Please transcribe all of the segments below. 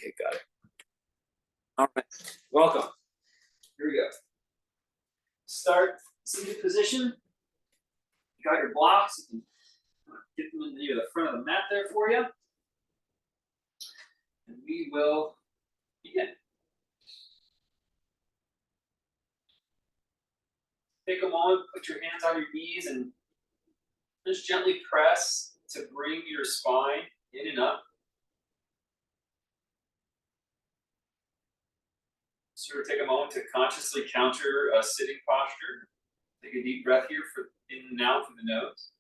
Okay, got it. All right, welcome. Here we go. Start seated position. You got your blocks. You can get them near the front of the mat there for you. And we will begin. Take a moment, put your hands on your knees, and just gently press to bring your spine in and up. Sort of take a moment to consciously counter a sitting posture. Take a deep breath here for in and out through the nose.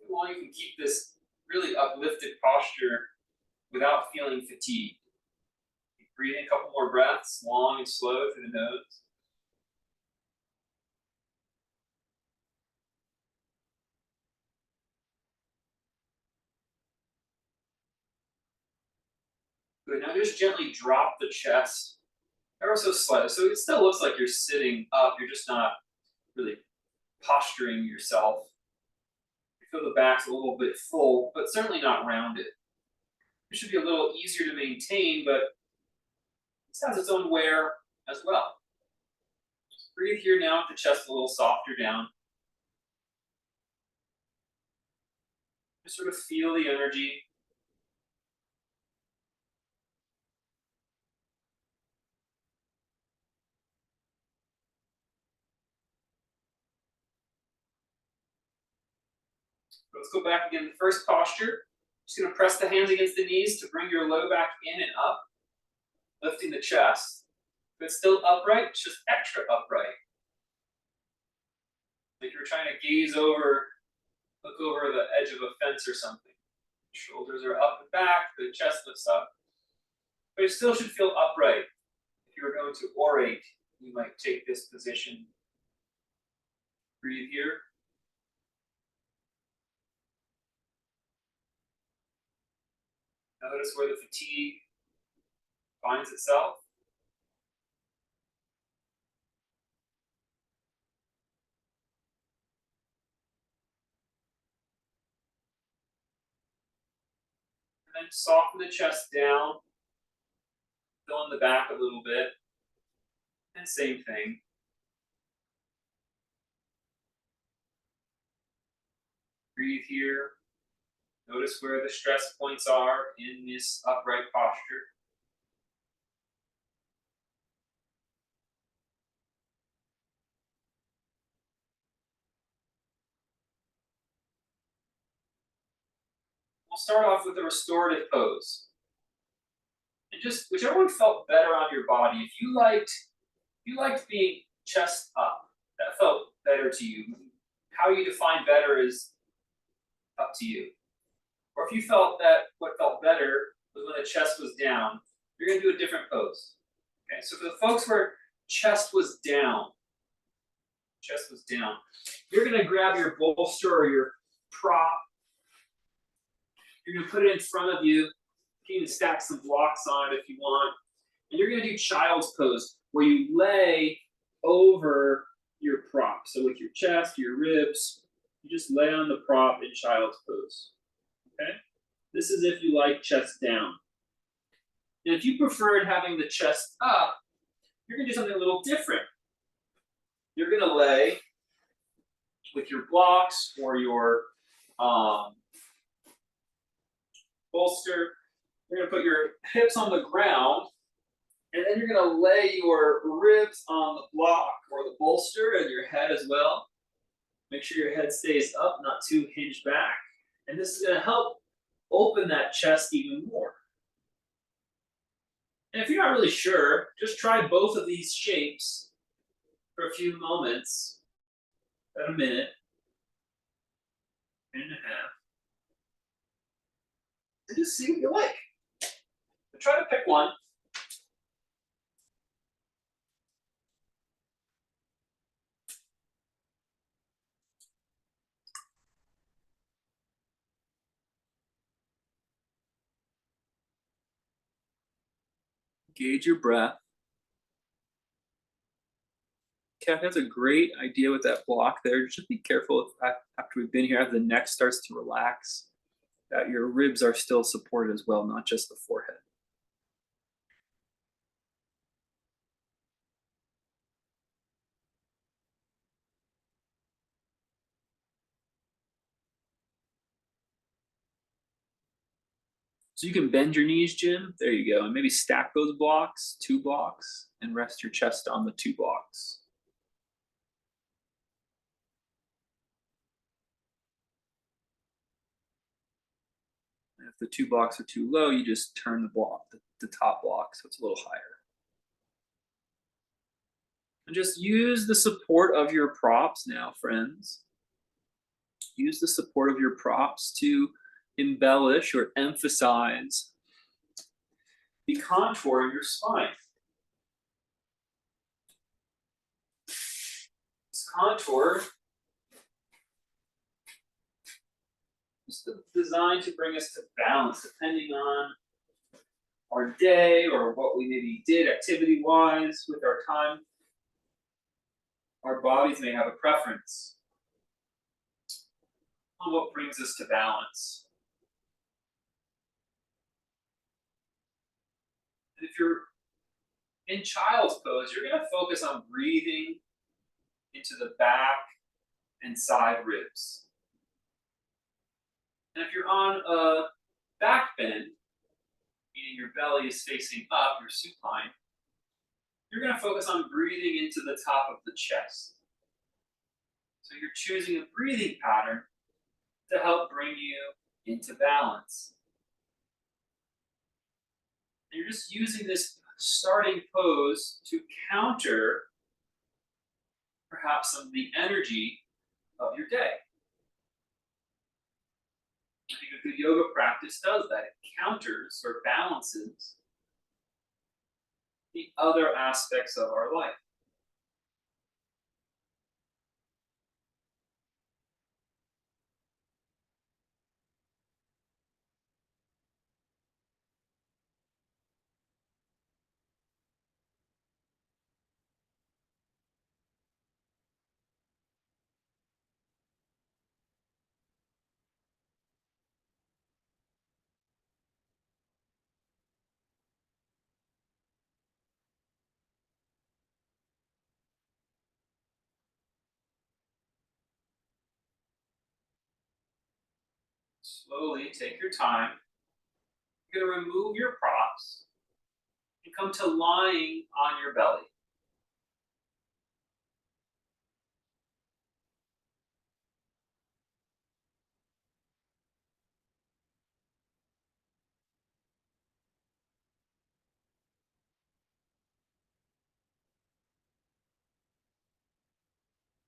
Long you can keep this really uplifted posture without feeling fatigued. Breathe in a couple more breaths, long and slow through the nose. Good. Now just gently drop the chest ever so slightly. So it still looks like you're sitting up. You're just not really posturing yourself. You feel the back's a little bit full, but certainly not rounded. It should be a little easier to maintain, but this has its own wear as well. Just breathe here now with the chest a little softer down. Just sort of feel the energy. Let's go back again to the first posture. Just going to press the hands against the knees to bring your low back in and up, lifting the chest. If it's still upright, it's just extra upright. Like you're trying to gaze over, look over the edge of a fence or something. Shoulders are up and back, the chest lifts up. But it still should feel upright. If you were going to orate, you might take this position. Breathe here. Notice where the fatigue finds itself. And then soften the chest down. Fill in the back a little bit. And same thing. Breathe here. Notice where the stress points are in this upright posture. We'll start off with a restorative pose. And just whichever one felt better on your body. If you liked being chest up, that felt better to you. How you define better is up to you. Or if you felt that what felt better was when the chest was down, you're going to do a different pose. Okay, so for the folks where chest was down, you're going to grab your bolster or your prop. You're going to put it in front of you. You can even stack some blocks on it if you want. And you're going to do child's pose, where you lay over your prop. So with your chest, your ribs, you just lay on the prop in child's pose. Okay? This is if you like chest down. And if you preferred having the chest up, you're going to do something a little different. You're going to lay with your blocks or your bolster. You're going to put your hips on the ground, and then you're going to lay your ribs on the block or the bolster and your head as well. Make sure your head stays up, not too hinged back. And this is going to help open that chest even more. And if you're not really sure, just try both of these shapes for a few moments, about a minute and a half, and just see what you like. But try to pick one. Gauge your breath. Kathy, that's a great idea with that block there. Just be careful if after we've been here, as the neck starts to relax, that your ribs are still supported as well, not just the forehead. So you can bend your knees, Jim. There you go. And maybe stack those blocks, 2 blocks, and rest your chest on the 2 blocks. And if the 2 blocks are too low, you just turn the top block so it's a little higher. And just use the support of your props now, friends. Use the support of your props to embellish or emphasize the contour in your spine. This contour is designed to bring us to balance, depending on our day or what we maybe did activity-wise with our time. Our bodies may have a preference on what brings us to balance. And if you're in child's pose, you're going to focus on breathing into the back and side ribs. And if you're on a back bend, meaning your belly is facing up, your supine, you're going to focus on breathing into the top of the chest. So you're choosing a breathing pattern to help bring you into balance. And you're just using this starting pose to counter perhaps some of the energy of your day. I think a good yoga practice does that. It counters or balances the other aspects of our life. Slowly take your time. You're going to remove your props and come to lying on your belly.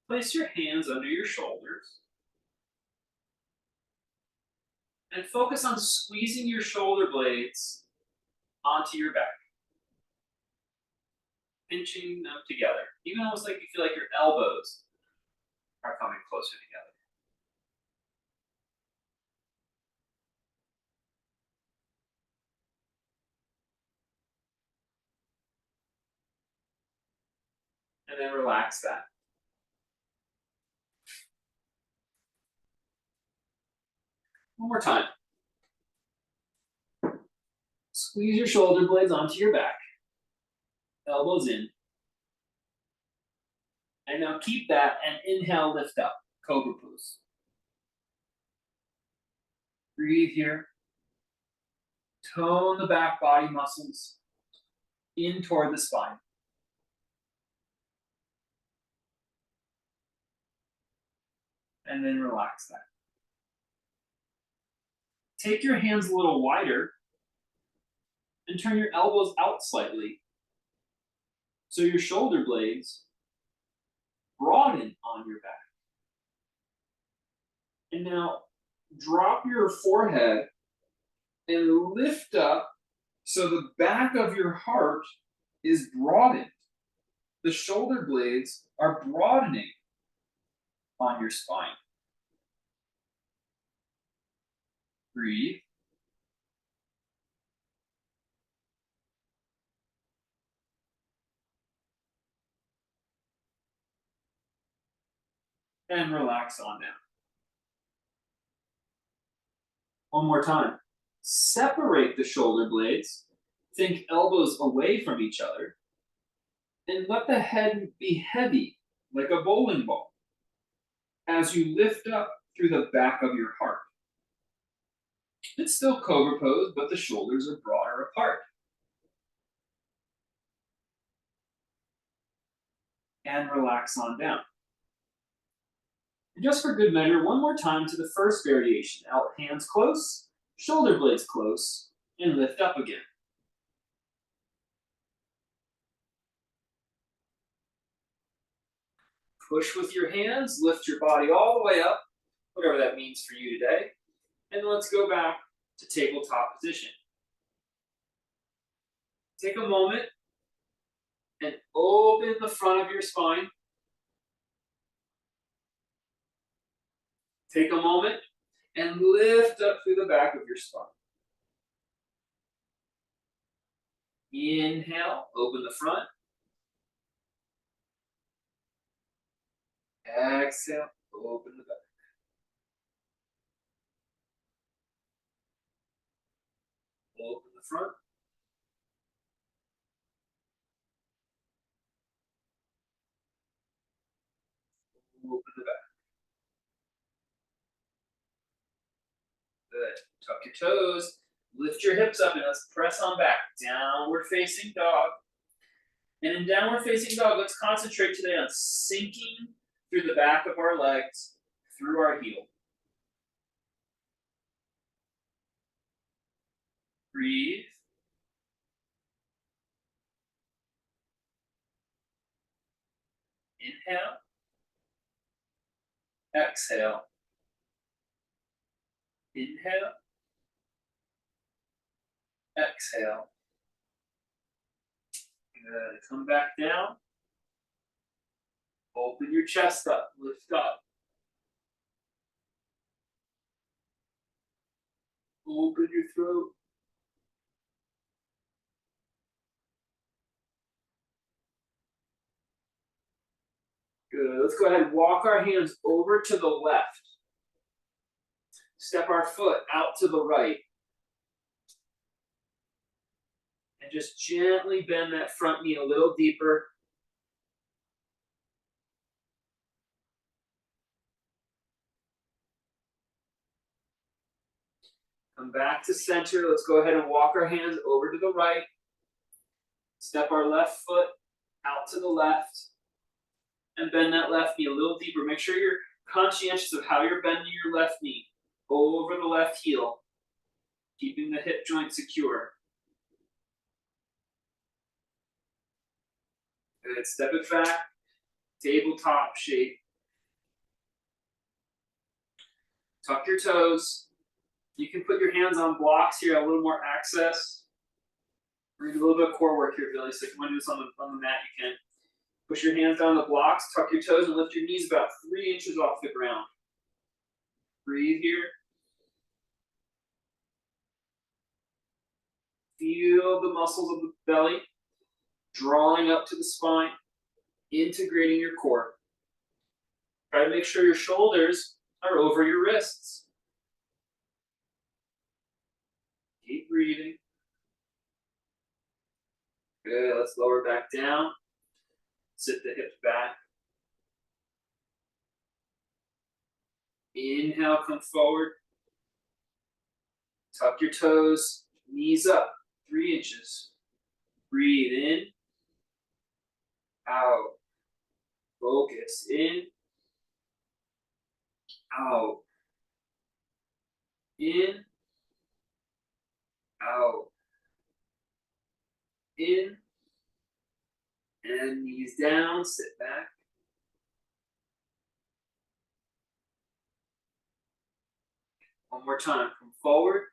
Place your hands under your shoulders and focus on squeezing your shoulder blades onto your back. Pinching them together, even almost like you feel like your elbows are coming closer together. And then relax that. One more time. Squeeze your shoulder blades onto your back. Elbows in. And now keep that and inhale, lift up. Cobra pose. Breathe here. Tone the back body muscles in toward the spine. And then relax that. Take your hands a little wider and turn your elbows out slightly so your shoulder blades broaden on your back. And now drop your forehead and lift up so the back of your heart is broadened. The shoulder blades are broadening on your spine. Breathe. and relax on down. One more time. Separate the shoulder blades. Think elbows away from each other. And let the head be heavy, like a bowling ball, as you lift up through the back of your heart. It's still cobra pose, but the shoulders are broader apart. And relax on down. And just for good measure, one more time to the first variation. Out, hands close, shoulder blades close, and lift up again. Push with your hands, lift your body all the way up, whatever that means for you today. And let's go back to tabletop position. Take a moment and open the front of your spine. Take a moment and lift up through the back of your spine. Inhale, open the front. Exhale, open the back. Open the front. Open the back. Good. Tuck your toes. Lift your hips up and let's press on back. Downward facing dog. And in downward facing dog, let's concentrate today on sinking through the back of our legs, through our heel. Breathe. Inhale. Exhale. Inhale. Exhale. Good. Come back down. Open your chest up. Lift up. Open your throat. Good. Let's go ahead and walk our hands over to the left. Step our foot out to the right. And just gently bend that front knee a little deeper. Come back to center. Let's go ahead and walk our hands over to the right. Step our left foot out to the left. And bend that left knee a little deeper. Make sure you're conscientious of how you're bending your left knee. Over the left heel. Keeping the hip joint secure. Good. Step it back. Tabletop shape. Tuck your toes. You can put your hands on blocks here, a little more access. We're gonna do a little bit of core work here, Billy. So if you want to do this on the mat, you can. Push your hands down the blocks, tuck your toes, and lift your knees about 3 inches off the ground. Breathe here. Feel the muscles of the belly drawing up to the spine, integrating your core. Try to make sure your shoulders are over your wrists. Keep breathing. Good, let's lower back down. Sit the hips back. Inhale, come forward. Tuck your toes, knees up, 3 inches. Breathe in, out. Focus in, out. In, out. In, and knees down, sit back. One more time, come forward.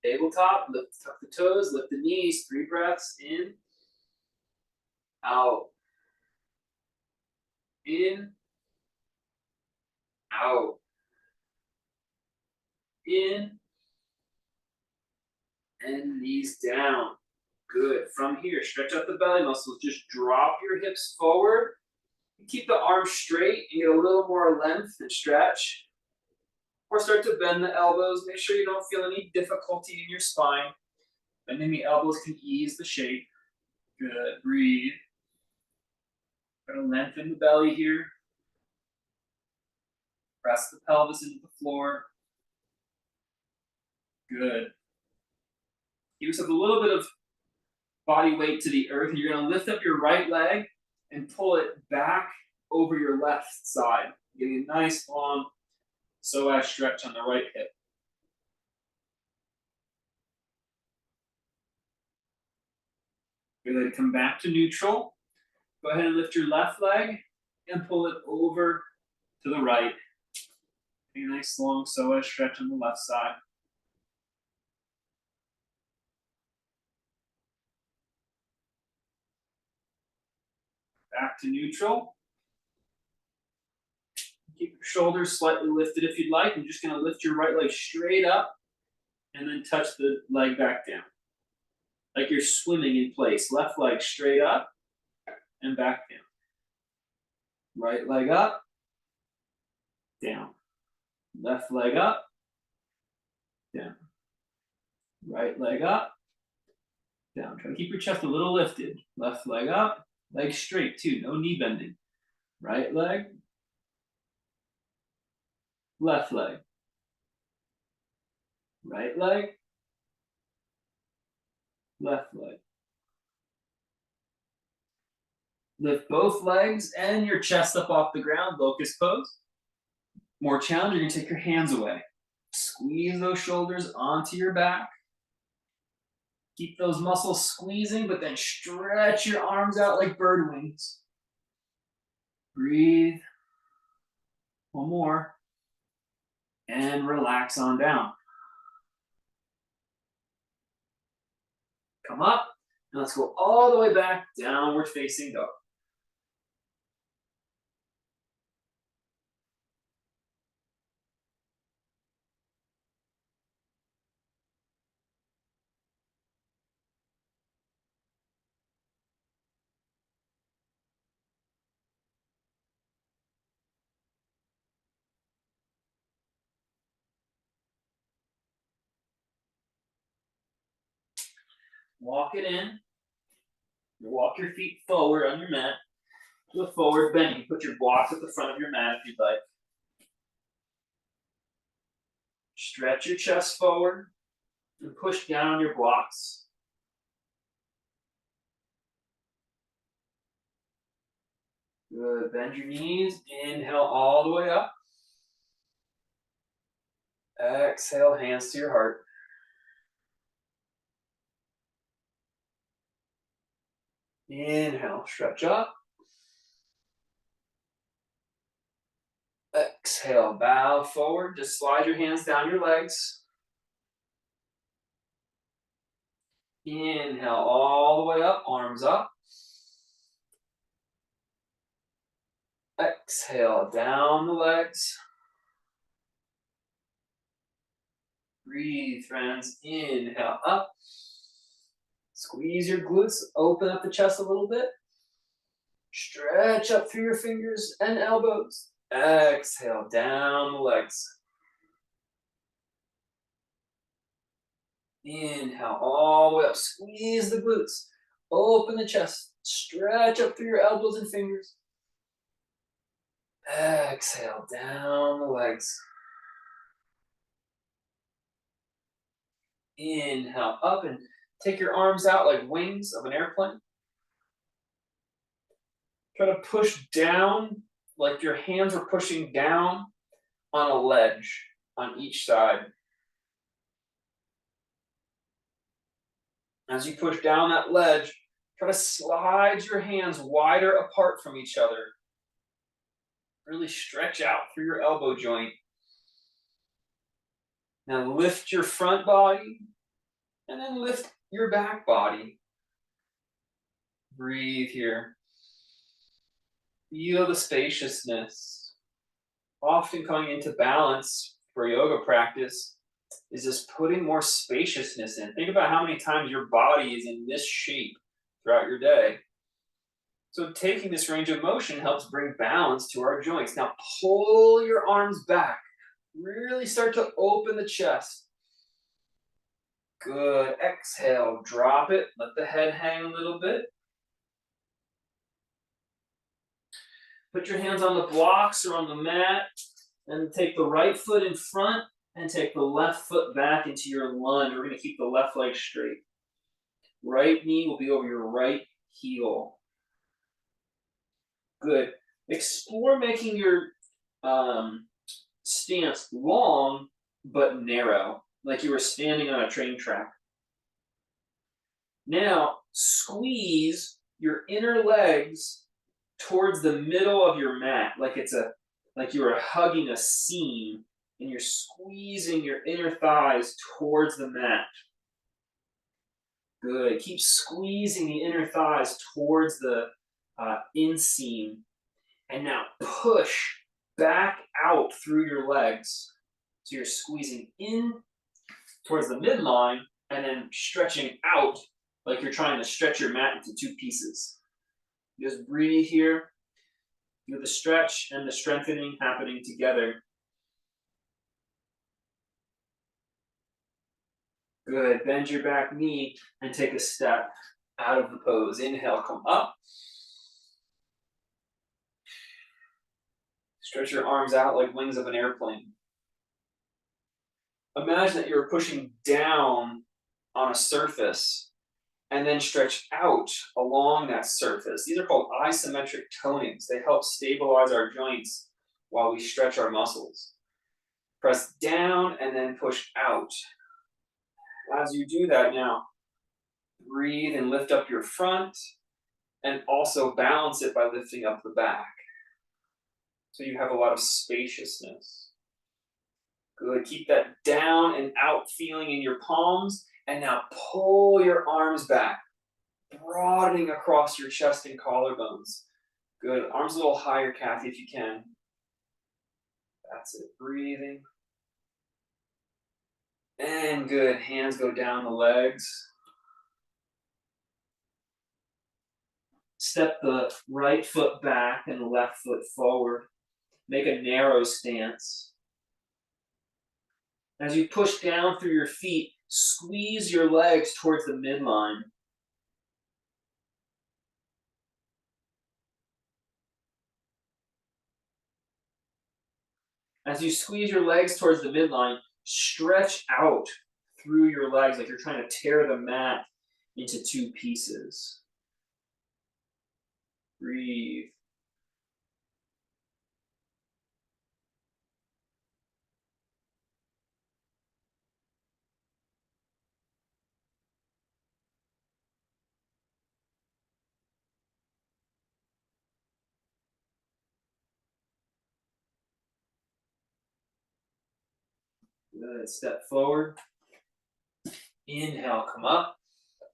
Tabletop, lift, tuck the toes, lift the knees, 3 breaths, in, out. In, out. In, and knees down. Good. From here, stretch out the belly muscles. Just drop your hips forward Keep the arms straight and get a little more length and stretch. Or start to bend the elbows. Make sure you don't feel any difficulty in your spine. Bending the elbows can ease the shape. Good, breathe. Try to lengthen the belly here. Press the pelvis into the floor. Good. Give yourself a little bit of body weight to the earth, and you're gonna lift up your right leg and pull it back over your left side. Getting a nice long psoas stretch on the right hip. Good, come back to neutral. Go ahead and lift your left leg and pull it over to the right. A nice long psoas stretch on the left side. Back to neutral. Keep your shoulders slightly lifted if you'd like. I'm just going to lift your right leg straight up and then touch the leg back down. Like you're swimming in place. Left leg straight up and back down. Right leg up, down. Left leg up, down. Right leg up, down. Try to keep your chest a little lifted. Left leg up, leg straight too, no knee bending. Right leg, left leg. Right leg, left leg. Lift both legs and your chest up off the ground, locust pose. More challenge, you're gonna take your hands away. Squeeze those shoulders onto your back. Keep those muscles squeezing, but then stretch your arms out like bird wings. Breathe. One more. And relax on down. Come up, and let's go all the way back, downward facing dog. Walk it in. Walk your feet forward on your mat. Do a forward bend. You can put your blocks at the front of your mat if you'd like. Stretch your chest forward and push down on your blocks. Good. Bend your knees. Inhale all the way up. Exhale, hands to your heart. Inhale, stretch up. Exhale, bow forward. Just slide your hands down your legs. Inhale all the way up, arms up. Exhale, down the legs. Breathe, friends. Inhale, up. Squeeze your glutes, open up the chest a little bit. Stretch up through your fingers and elbows. Exhale, down the legs. Inhale, all the way up. Squeeze the glutes. Open the chest. Stretch up through your elbows and fingers. Exhale, down the legs. Inhale, up and take your arms out like wings of an airplane. Try to push down like your hands are pushing down on a ledge on each side. As you push down that ledge, try to slide your hands wider apart from each other. Really stretch out through your elbow joint. Now lift your front body and then lift your back body. Breathe here. Feel the spaciousness. Often coming into balance for yoga practice is just putting more spaciousness in. Think about how many times your body is in this shape throughout your day. So taking this range of motion helps bring balance to our joints. Now pull your arms back. Really start to open the chest. Good. Exhale, drop it. Let the head hang a little bit. Put your hands on the blocks or on the mat and take the right foot in front and take the left foot back into your lunge. We're going to keep the left leg straight. Right knee will be over your right heel. Good. Explore making your stance long but narrow, like you were standing on a train track. Now, squeeze your inner legs towards the middle of your mat, like you are hugging a seam, and you're squeezing your inner thighs towards the mat. Good. Keep squeezing the inner thighs towards the inseam. And now push back out through your legs. So you're squeezing in towards the midline and then stretching out like you're trying to stretch your mat into two pieces. Just breathe here. Feel the stretch and the strengthening happening together. Good. Bend your back knee and take a step out of the pose. Inhale, come up. Stretch your arms out like wings of an airplane. Imagine that you're pushing down on a surface and then stretch out along that surface. These are called isometric tonings. They help stabilize our joints while we stretch our muscles. Press down and then push out. As you do that now, breathe and lift up your front and also balance it by lifting up the back. So you have a lot of spaciousness. Good. Keep that down and out feeling in your palms. And now pull your arms back, broadening across your chest and collarbones. Good. Arms a little higher, Kathy, if you can. That's it. Breathing. And good. Hands go down the legs. Step the right foot back and the left foot forward. Make a narrow stance. As you push down through your feet, squeeze your legs towards the midline. As you squeeze your legs towards the midline, stretch out through your legs like you're trying to tear the mat into two pieces. Breathe. Good. Step forward. Inhale, come up.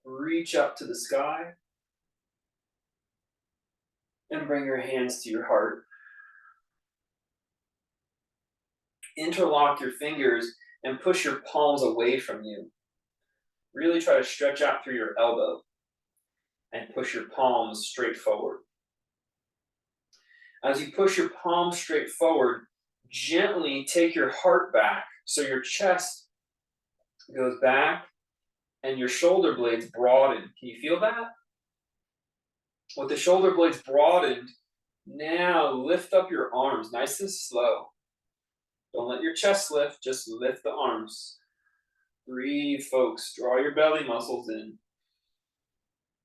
Reach up to the sky. And bring your hands to your heart. Interlock your fingers and push your palms away from you. Really try to stretch out through your elbow and push your palms straight forward. As you push your palms straight forward, gently take your heart back so your chest goes back and your shoulder blades broaden. Can you feel that? With the shoulder blades broadened, now lift up your arms nice and slow. Don't let your chest lift, just lift the arms. Breathe, folks. Draw your belly muscles in.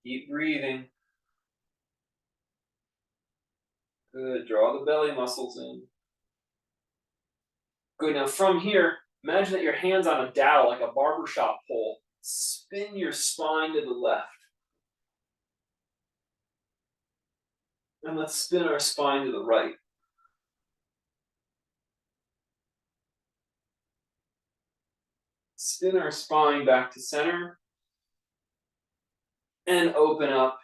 Keep breathing. Good. Draw the belly muscles in. Good. Now from here, imagine that your hand's on a dowel, like a barbershop pole. Spin your spine to the left. And let's spin our spine to the right. Spin our spine back to center. And open up.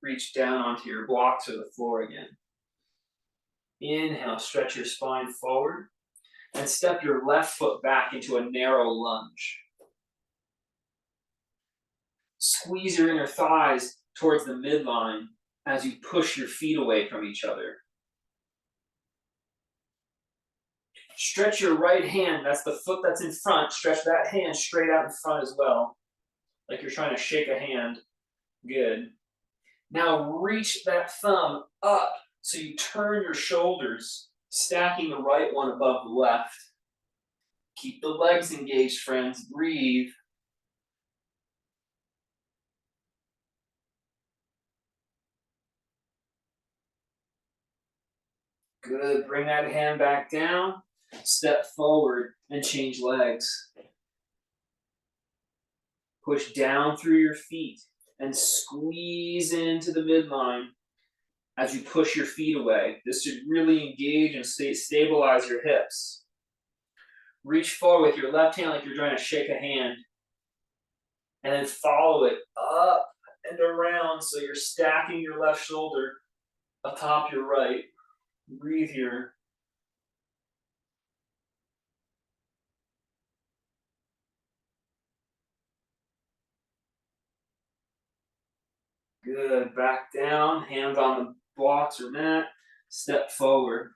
Reach down onto your blocks or the floor again. Inhale, stretch your spine forward. And step your left foot back into a narrow lunge. Squeeze your inner thighs towards the midline as you push your feet away from each other. Stretch your right hand, that's the foot that's in front, stretch that hand straight out in front as well, like you're trying to shake a hand. Good. Now reach that thumb up so you turn your shoulders, stacking the right one above the left. Keep the legs engaged, friends. Breathe. Good. Bring that hand back down. Step forward and change legs. Push down through your feet and squeeze into the midline as you push your feet away. This should really engage and stabilize your hips. Reach forward with your left hand like you're trying to shake a hand. And then follow it up and around so you're stacking your left shoulder atop your right. Breathe here. Good. Back down, hands on the blocks or mat. Step forward.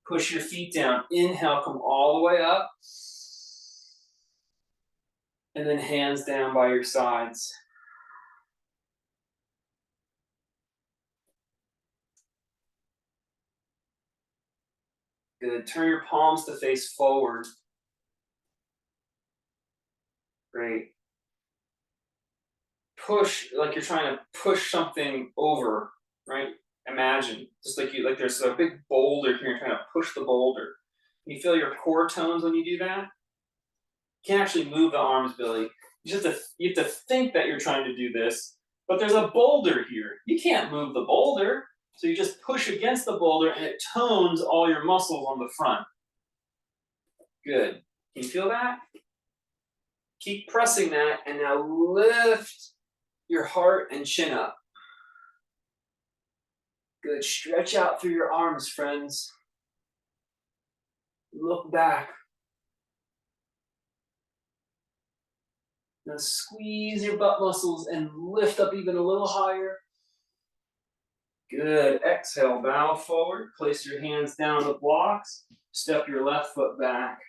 Push your feet down. Inhale, come all the way up. And then hands down by your sides. Good. Turn your palms to face forward. Great. Push like you're trying to push something over, right? Imagine just like there's a big boulder here. You're trying to push the boulder. You feel your core tones when you do that. You can't actually move the arms, Billy. You have to think that you're trying to do this, but there's a boulder here. You can't move the boulder, so you just push against the boulder, and it tones all your muscles on the front. Good. Can you feel that? Keep pressing that, and now lift your heart and chin up. Good. Stretch out through your arms, friends. Look back. Now squeeze your butt muscles and lift up even a little higher. Good. Exhale, bow forward. Place your hands down the blocks. Step your left foot back.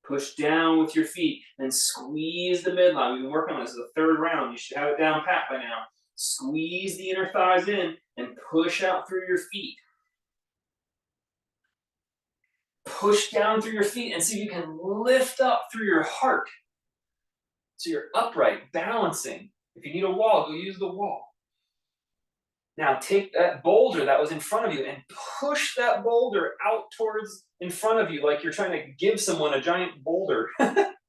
Push down with your feet and squeeze the midline. We've been working on this. This is the third round. You should have it down pat by now. Squeeze the inner thighs in and push out through your feet. Push down through your feet and see if you can lift up through your heart. So you're upright, balancing. If you need a wall, go use the wall. Now take that boulder that was in front of you and push that boulder out towards in front of you like you're trying to give someone a giant boulder.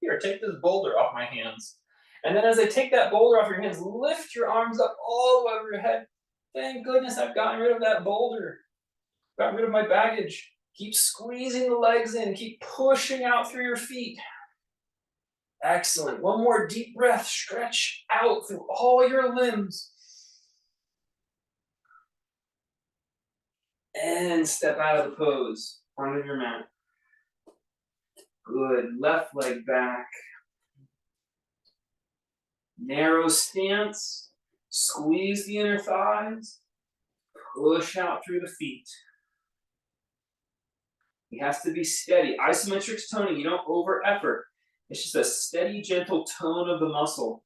Here, take this boulder off my hands. And then as I take that boulder off your hands, lift your arms up all the way over your head. Thank goodness I've gotten rid of that boulder. Gotten rid of my baggage. Keep squeezing the legs in. Keep pushing out through your feet. Excellent. One more deep breath. Stretch out through all your limbs. And step out of the pose. Front of your mat. Good. Left leg back. Narrow stance. Squeeze the inner thighs. Push out through the feet. It has to be steady. Isometric toning, you don't over effort. It's just a steady, gentle tone of the muscle.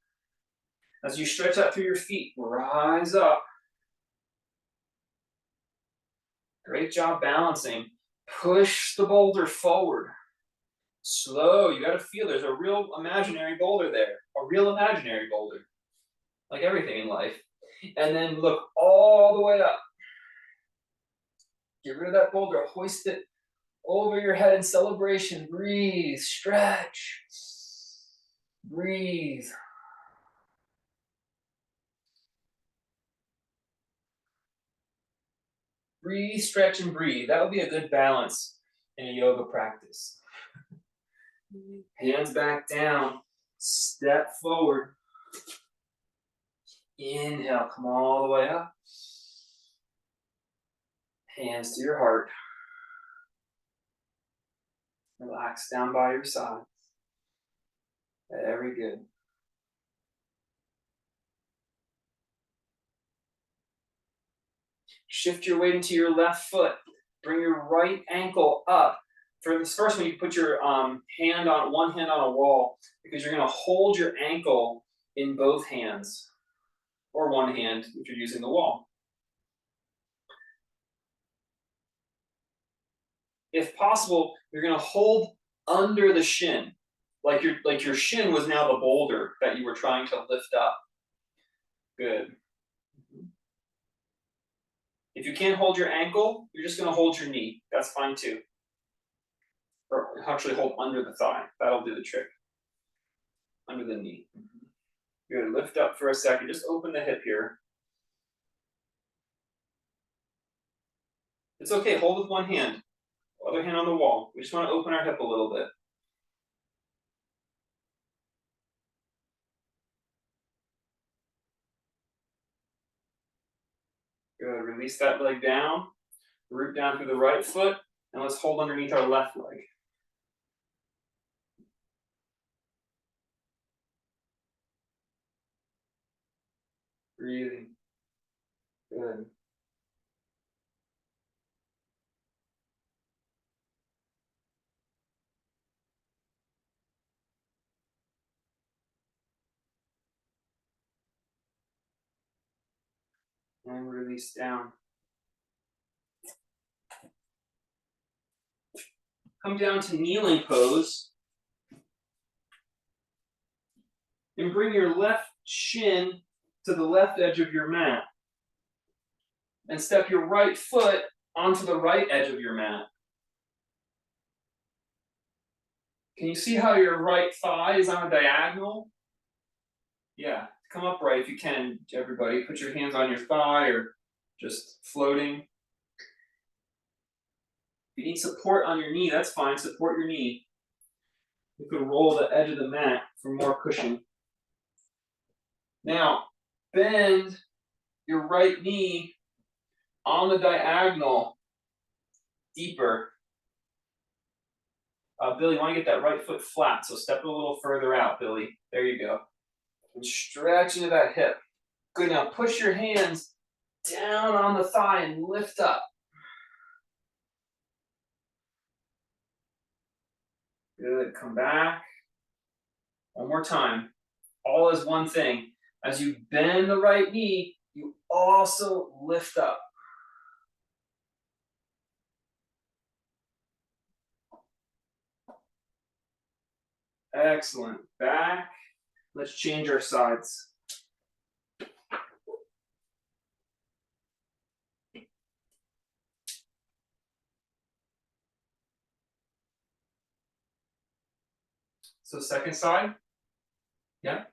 As you stretch out through your feet, rise up. Great job balancing. Push the boulder forward. Slow, you gotta feel there's a real imaginary boulder there. A real imaginary boulder. Like everything in life. And then look all the way up. Get rid of that boulder, hoist it over your head in celebration. Breathe, stretch. Breathe. Breathe, stretch, and breathe. That would be a good balance in a yoga practice. Hands back down. Step forward. Inhale, come all the way up. Hands to your heart. Relax down by your side. Very good. Shift your weight into your left foot. Bring your right ankle up. For this first one, you put your one hand on a wall because you're going to hold your ankle in both hands or one hand if you're using the wall. If possible, you're going to hold under the shin, like your shin was now the boulder that you were trying to lift up. Good. If you can't hold your ankle, you're just going to hold your knee. That's fine too. Or actually hold under the thigh. That'll do the trick. Under the knee. Good. Lift up for a second. Just open the hip here. It's okay. Hold with one hand. Other hand on the wall. We just want to open our hip a little bit. Good. Release that leg down. Root down through the right foot. And let's hold underneath our left leg. Breathing. Good. And release down. Come down to kneeling pose. And bring your left shin to the left edge of your mat. And step your right foot onto the right edge of your mat. Can you see how your right thigh is on a diagonal? Yeah, come upright if you can, everybody. Put your hands on your thigh or just floating. If you need support on your knee, that's fine. Support your knee. You can roll the edge of the mat for more cushion. Now, bend your right knee on the diagonal deeper. Billy, you want to get that right foot flat, so step it a little further out, Billy. There you go. And stretch into that hip. Good, now push your hands down on the thigh and lift up. Good, come back. One more time. All is one thing. As you bend the right knee, you also lift up. Excellent. Back. Let's change our sides. So second side. Yeah.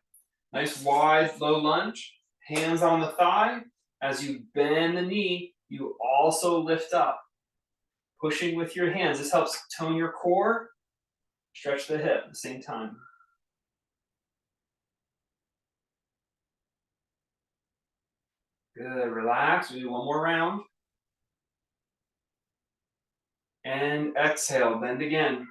Nice wide low lunge. Hands on the thigh. As you bend the knee, you also lift up. Pushing with your hands. This helps tone your core. Stretch the hip at the same time. Good, relax, we do one more round. And exhale, bend again.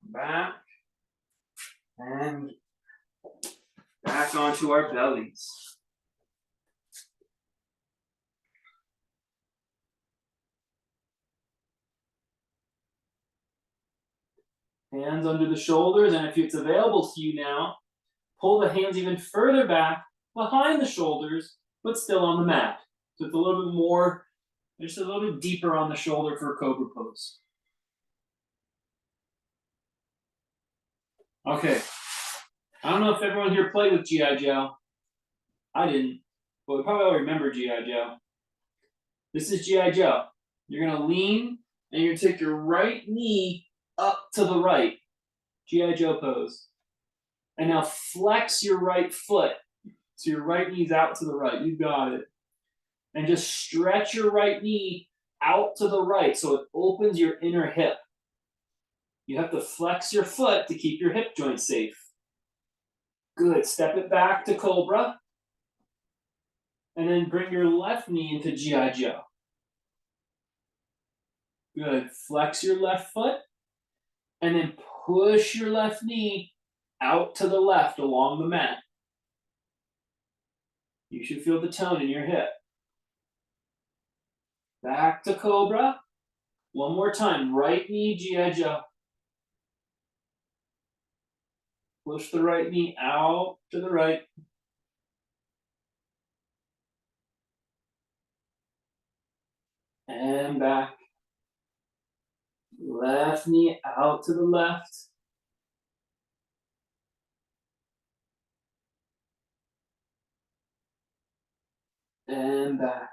Back. And back onto our bellies. Hands under the shoulders, and if it's available to you now, pull the hands even further back behind the shoulders, but still on the mat. So it's a little bit more, just a little bit deeper on the shoulder for Cobra pose. Okay. I don't know if everyone here played with G.I. Joe. I didn't, but we probably all remember G.I. Joe. This is G.I. Joe. You're gonna lean, and you're gonna take your right knee up to the right. G.I. Joe pose. And now flex your right foot. So your right knee's out to the right. You got it. And just stretch your right knee out to the right so it opens your inner hip. You have to flex your foot to keep your hip joint safe. Good. Step it back to Cobra. And then bring your left knee into G.I. Joe. Good. Flex your left foot. And then push your left knee out to the left along the mat. You should feel the tone in your hip. Back to cobra. One more time, right knee, GI Joe. Push the right knee out to the right. And back. Left knee out to the left. And back.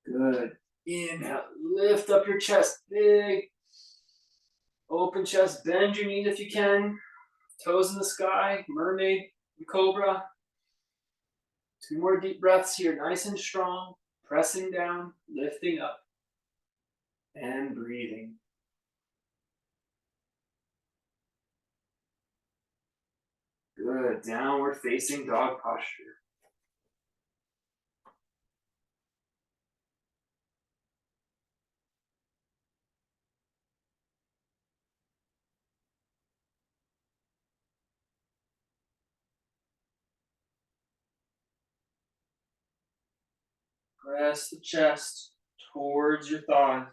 Good. Inhale, lift up your chest, big. Open chest, bend your knees if you can. Toes in the sky, mermaid, cobra. 2 more deep breaths here, nice and strong. Pressing down, lifting up, and breathing. Good, downward facing dog posture. Press the chest towards your thighs.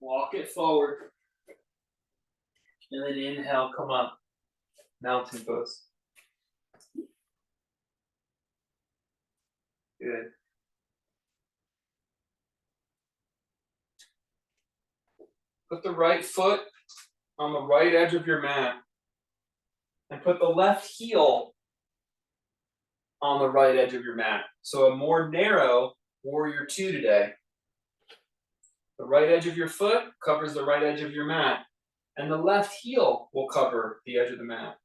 Walk it forward. And then inhale, come up. Mountain pose. Good. Put the right foot on the right edge of your mat. And put the left heel on the right edge of your mat. So a more narrow warrior 2 today. The right edge of your foot covers the right edge of your mat. And the left heel will cover the edge of the mat.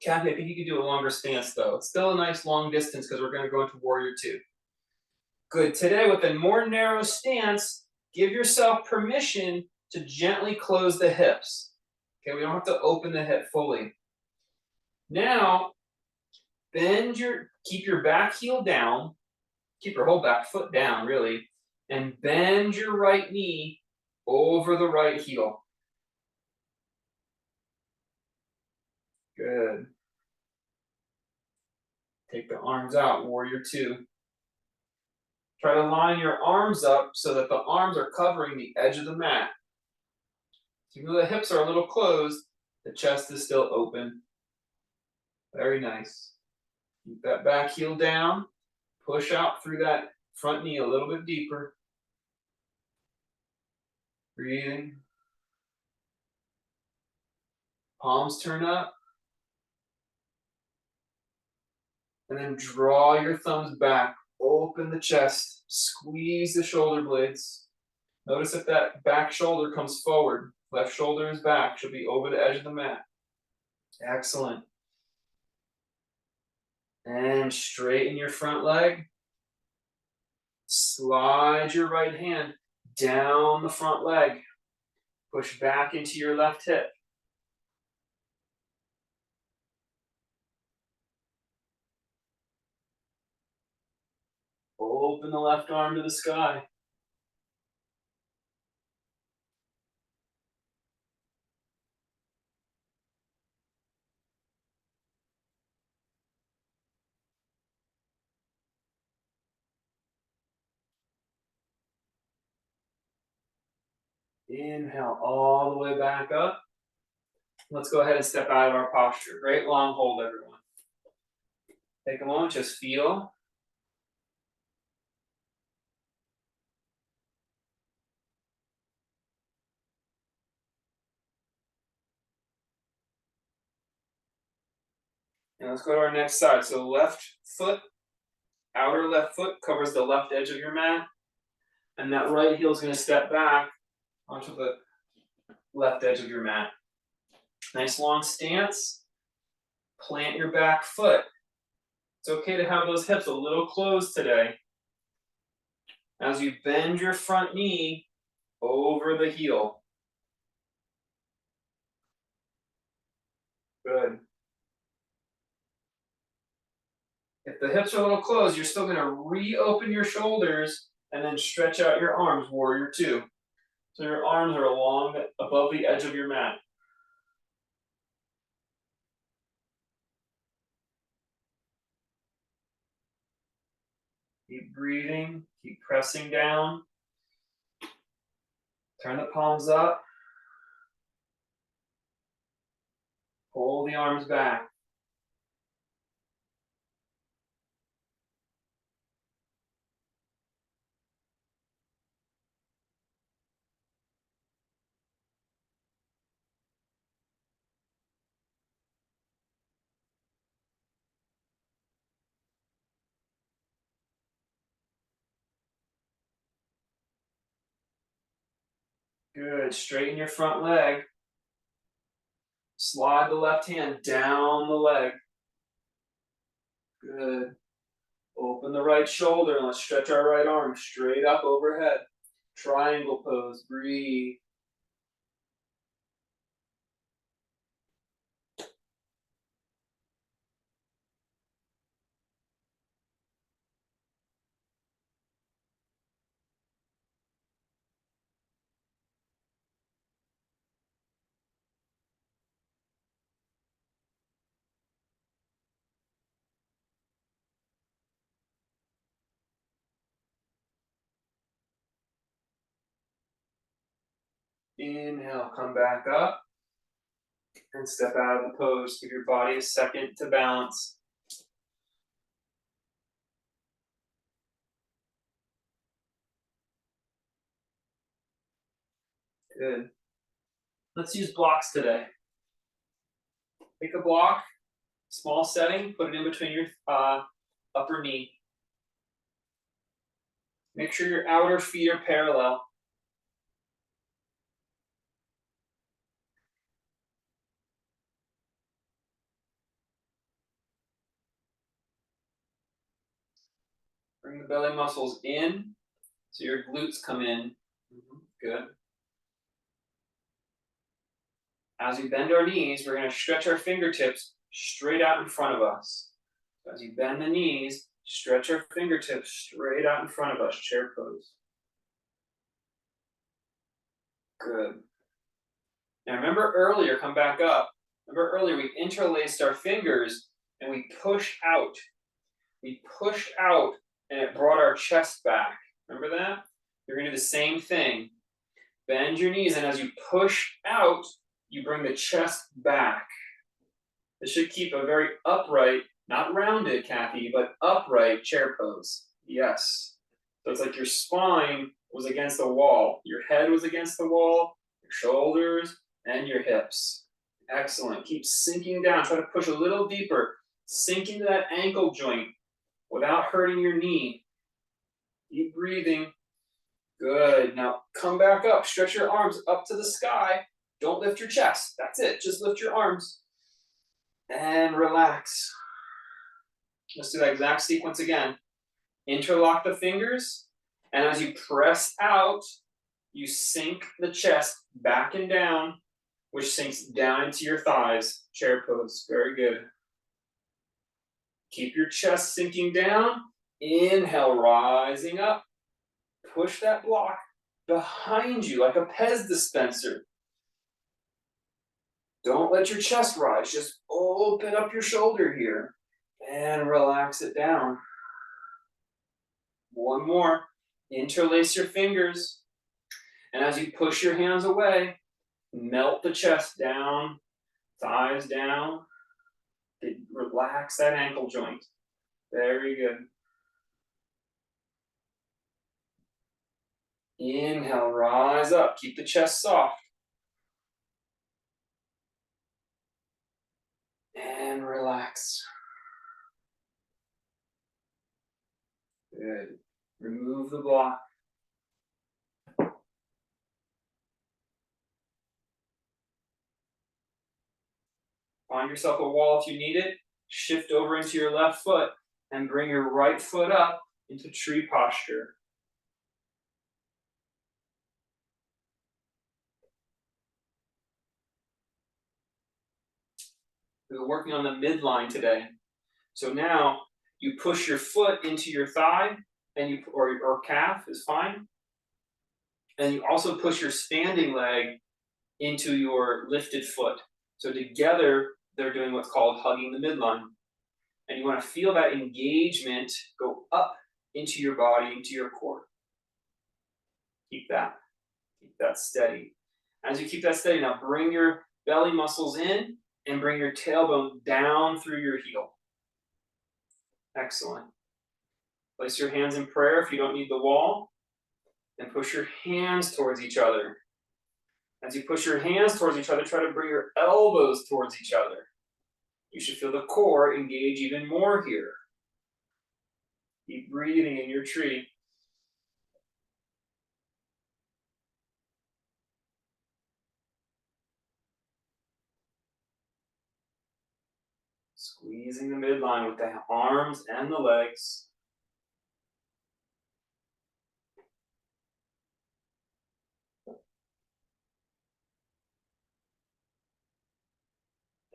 Kathy, I think you could do a longer stance though. It's still a nice long distance because we're going to go into warrior 2. Good. Today with a more narrow stance, give yourself permission to gently close the hips. Okay, we don't have to open the hip fully. Now, keep your back heel down, keep your whole back foot down really, and bend your right knee over the right heel. Good. Take the arms out, warrior 2. Try to line your arms up so that the arms are covering the edge of the mat. Even though the hips are a little closed, the chest is still open. Very nice. Keep that back heel down. Push out through that front knee a little bit deeper. Breathing. Palms turn up. And then draw your thumbs back. Open the chest. Squeeze the shoulder blades. Notice if that back shoulder comes forward. Left shoulder is back. Should be over the edge of the mat. Excellent. And straighten your front leg. Slide your right hand down the front leg. Push back into your left hip. Open the left arm to the sky. Inhale all the way back up. Let's go ahead and step out of our posture. Great long hold, everyone. Take a moment, just feel. And let's go to our next side. So left foot, outer left foot covers the left edge of your mat. And that right heel is going to step back onto the left edge of your mat. Nice long stance. Plant your back foot. It's okay to have those hips a little closed today. As you bend your front knee over the heel. Good. If the hips are a little closed, you're still going to reopen your shoulders and then stretch out your arms, warrior two. So your arms are above the edge of your mat. Keep breathing, keep pressing down. Turn the palms up. Pull the arms back. Good. Straighten your front leg. Slide the left hand down the leg. Good. Open the right shoulder and let's stretch our right arm straight up overhead. Triangle pose. Breathe. Inhale, come back up and step out of the pose. Give your body a second to balance. Good. Let's use blocks today. Take a block, small setting, put it in between your upper knee. Make sure your outer feet are parallel. Bring the belly muscles in, so your glutes come in. Good. As we bend our knees, we're going to stretch our fingertips straight out in front of us. So as you bend the knees, stretch our fingertips straight out in front of us, chair pose. Good. Now remember earlier, come back up. Remember earlier we interlaced our fingers and we pushed out. We pushed out and it brought our chest back. Remember that? You're going to do the same thing. Bend your knees, and as you push out, you bring the chest back. This should keep a very upright, not rounded, Kathy, but upright chair pose. Yes. So it's like your spine was against the wall. Your head was against the wall, your shoulders, and your hips. Excellent. Keep sinking down. Try to push a little deeper. Sink into that ankle joint without hurting your knee. Keep breathing. Good. Now come back up. Stretch your arms up to the sky. Don't lift your chest. That's it. Just lift your arms. And relax. Let's do that exact sequence again. Interlock the fingers. And as you press out, you sink the chest back and down, which sinks down into your thighs. Chair pose. Very good. Keep your chest sinking down. Inhale, rising up. Push that block behind you like a Pez dispenser. Don't let your chest rise. Just open up your shoulder here and relax it down. One more. Interlace your fingers. And as you push your hands away, melt the chest down, thighs down. Relax that ankle joint. Very good. Inhale, rise up. Keep the chest soft. And relax. Good. Remove the block. Find yourself a wall if you need it. Shift over into your left foot and bring your right foot up into tree posture. We were working on the midline today. So now you push your foot into your thigh and you or calf is fine. And you also push your standing leg into your lifted foot. So together they're doing what's called hugging the midline. And you want to feel that engagement go up into your body, into your core. Keep that steady. As you keep that steady, now bring your belly muscles in and bring your tailbone down through your heel. Excellent. Place your hands in prayer if you don't need the wall, and push your hands towards each other. As you push your hands towards each other, try to bring your elbows towards each other. You should feel the core engage even more here. Keep breathing in your tree. Squeezing the midline with the arms and the legs.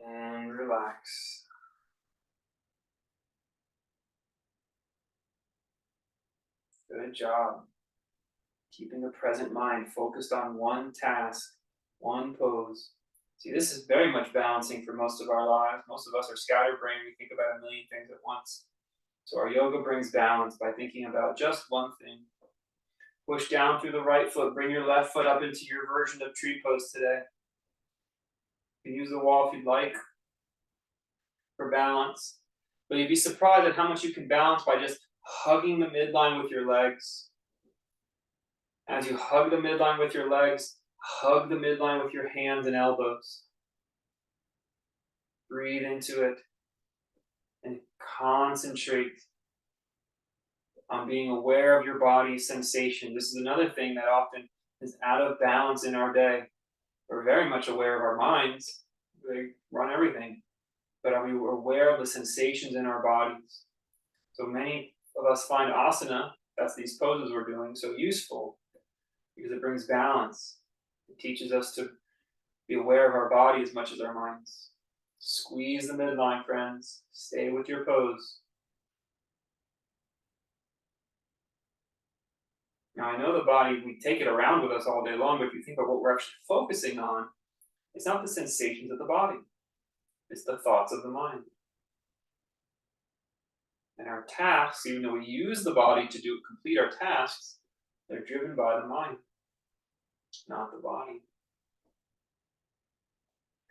And relax. Good job. Keeping the present mind focused on one task, one pose. See, this is very much balancing for most of our lives. Most of us are scatterbrained. We think about a million things at once. So our yoga brings balance by thinking about just one thing. Push down through the right foot. Bring your left foot up into your version of tree pose today. You can use the wall if you'd like for balance. But you'd be surprised at how much you can balance by just hugging the midline with your legs. As you hug the midline with your legs, hug the midline with your hands and elbows. Breathe into it and concentrate on being aware of your body's sensation. This is another thing that often is out of balance in our day. We're very much aware of our minds. They run everything. But are we aware of the sensations in our bodies? So many of us find asana, that's these poses we're doing, so useful because it brings balance. It teaches us to be aware of our body as much as our minds. Squeeze the midline, friends. Stay with your pose. Now, I know the body, we take it around with us all day long, but if you think about what we're actually focusing on, it's not the sensations of the body. It's the thoughts of the mind. And our tasks, even though we use the body to complete our tasks, they're driven by the mind, not the body.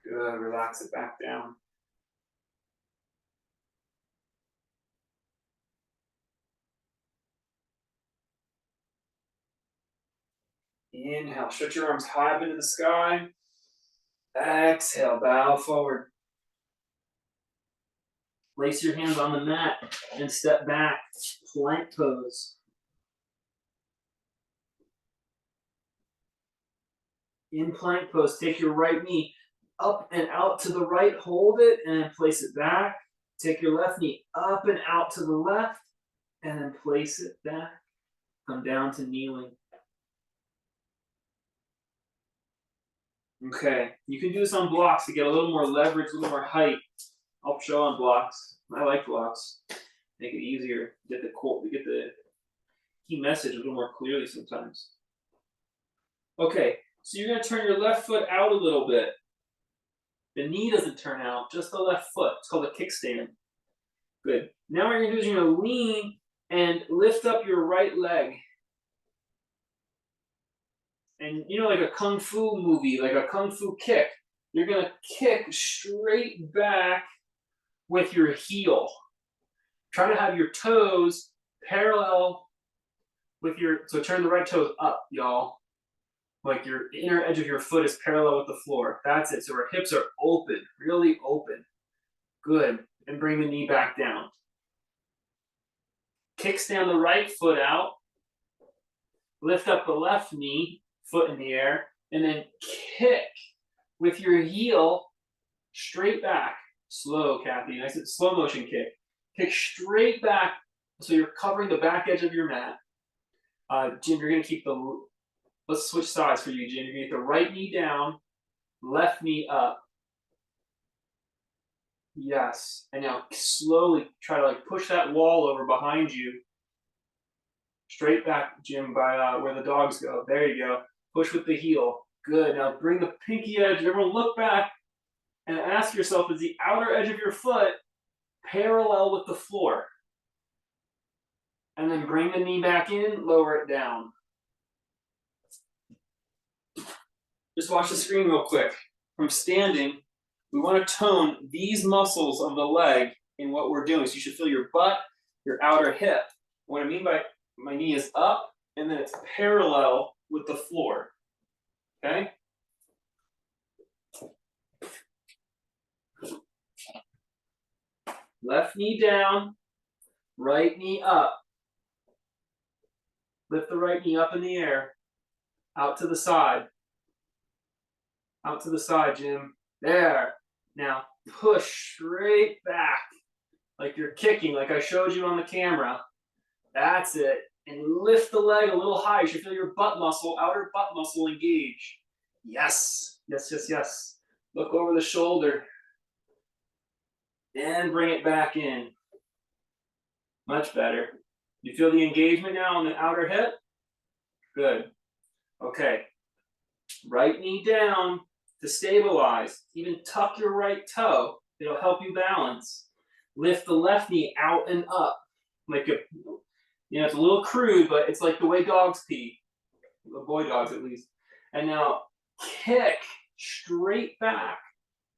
Good, relax it back down. Inhale, stretch your arms high up into the sky. Exhale, bow forward. Place your hands on the mat and step back, plank pose. In plank pose, take your right knee up and out to the right, hold it, and then place it back. Take your left knee up and out to the left, and then place it back. Come down to kneeling. Okay, you can do this on blocks to get a little more leverage, a little more height. I'll show on blocks. I like blocks. Make it easier. Get the key message a little more clearly sometimes. Okay, so you're going to turn your left foot out a little bit. The knee doesn't turn out, just the left foot. It's called a kickstand. Good. Now what you're going to do is you're going to lean and lift up your right leg. And you know, like a kung fu movie, like a kung fu kick, you're going to kick straight back with your heel. Try to have your toes parallel with so turn the right toes up, y'all. Like your inner edge of your foot is parallel with the floor. That's it. So our hips are open, really open. Good. And bring the knee back down. Kickstand the right foot out. Lift up the left knee, foot in the air, and then kick with your heel straight back. Slow, Kathy. Nice slow motion kick. Kick straight back, so you're covering the back edge of your mat. Jim, you're gonna keep the. Let's switch sides for you, Jim. You're gonna get the right knee down, left knee up. Yes, and now slowly try to like push that wall over behind you. Straight back, Jim, by where the dogs go. There you go. Push with the heel. Good. Now bring the pinky edge. Everyone look back and ask yourself, is the outer edge of your foot parallel with the floor? And then bring the knee back in, lower it down. Just watch the screen real quick. From standing, we want to tone these muscles of the leg in what we're doing. So you should feel your butt, your outer hip. What I mean by my knee is up, and then it's parallel with the floor. Okay? Left knee down, right knee up. Lift the right knee up in the air, out to the side. Out to the side, Jim. There. Now push straight back, like you're kicking, like I showed you on the camera. That's it. And lift the leg a little higher. You should feel your butt muscle, outer butt muscle engage. Yes. Yes, yes, yes. Look over the shoulder. And bring it back in. Much better. You feel the engagement now on the outer hip? Good. Okay. Right knee down to stabilize. Even tuck your right toe. It'll help you balance. Lift the left knee out and up. Like a, it's a little crude, but it's like the way dogs pee. The boy dogs at least. And now kick straight back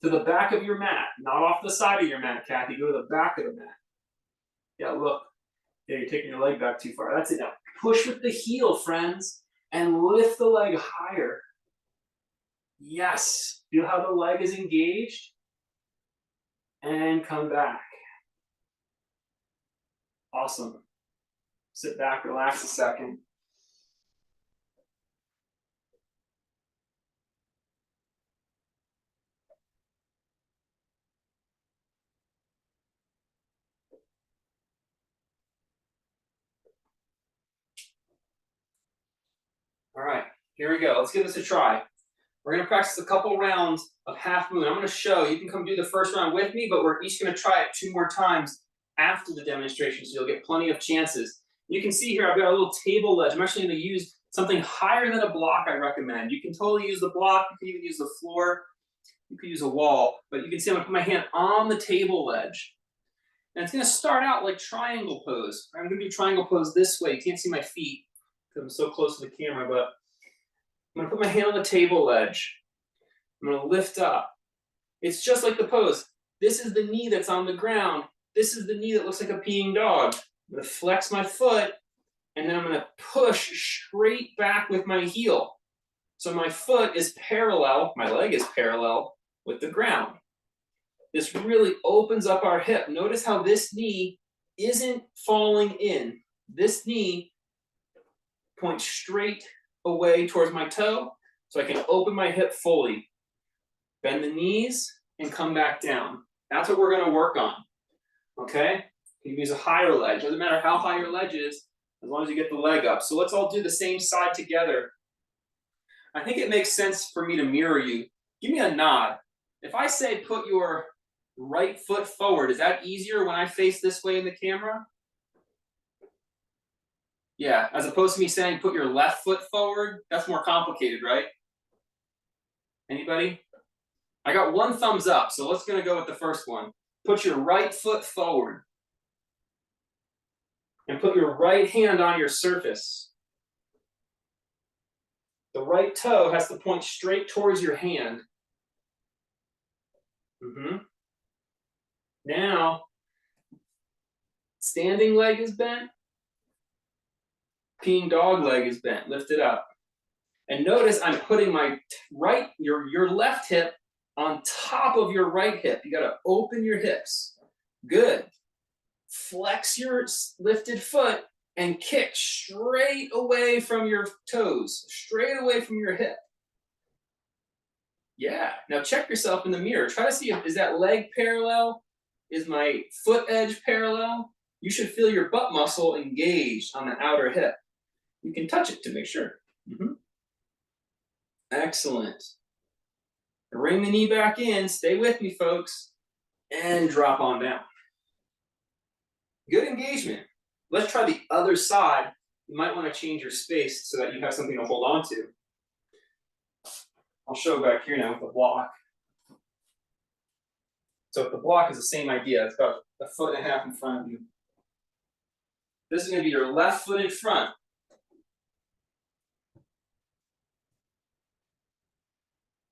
to the back of your mat. Not off the side of your mat, Kathy. Go to the back of the mat. Yeah, look. Yeah, you're taking your leg back too far. That's it now. Push with the heel, friends, and lift the leg higher. Yes. Feel how the leg is engaged? And come back. Awesome. Sit back, relax a second. All right, here we go. Let's give this a try. We're gonna practice a couple rounds of half moon. I'm gonna show, you can come do the first round with me, but we're each gonna try it 2 more times after the demonstration, so you'll get plenty of chances. You can see here, I've got a little table ledge. I'm actually gonna use something higher than a block, I recommend. You can totally use the block, you can even use the floor, you could use a wall, but you can see I'm gonna put my hand on the table ledge. And it's gonna start out like triangle pose. I'm gonna do triangle pose this way. You can't see my feet because I'm so close to the camera, but I'm gonna put my hand on the table ledge. I'm gonna lift up. It's just like the pose. This is the knee that's on the ground. This is the knee that looks like a peeing dog. I'm gonna flex my foot, and then I'm gonna push straight back with my heel. So my foot is parallel, my leg is parallel with the ground. This really opens up our hip. Notice how this knee isn't falling in. This knee points straight away towards my toe, so I can open my hip fully. Bend the knees and come back down. That's what we're gonna work on, okay? You can use a higher ledge. Doesn't matter how high your ledge is, as long as you get the leg up. So let's all do the same side together. I think it makes sense for me to mirror you. Give me a nod. If I say put your right foot forward, is that easier when I face this way in the camera? Yeah, as opposed to me saying put your left foot forward, that's more complicated, right? Anybody? I got 1 thumbs up, so let's gonna go with the first one. Put your right foot forward. And put your right hand on your surface. The right toe has to point straight towards your hand. Now, standing leg is bent. Peeing dog leg is bent. Lift it up. And notice I'm putting my your left hip on top of your right hip. You gotta open your hips. Good. Flex your lifted foot and kick straight away from your toes, straight away from your hip. Yeah. Now check yourself in the mirror. Try to see if is that leg parallel? Is my foot edge parallel? You should feel your butt muscle engaged on the outer hip. You can touch it to make sure. Excellent. Bring the knee back in. Stay with me, folks. And drop on down. Good engagement. Let's try the other side. You might want to change your space so that you have something to hold on to. I'll show back here now with the block. So the block is the same idea. It's about 1.5 feet in front of you. This is going to be your left foot in front.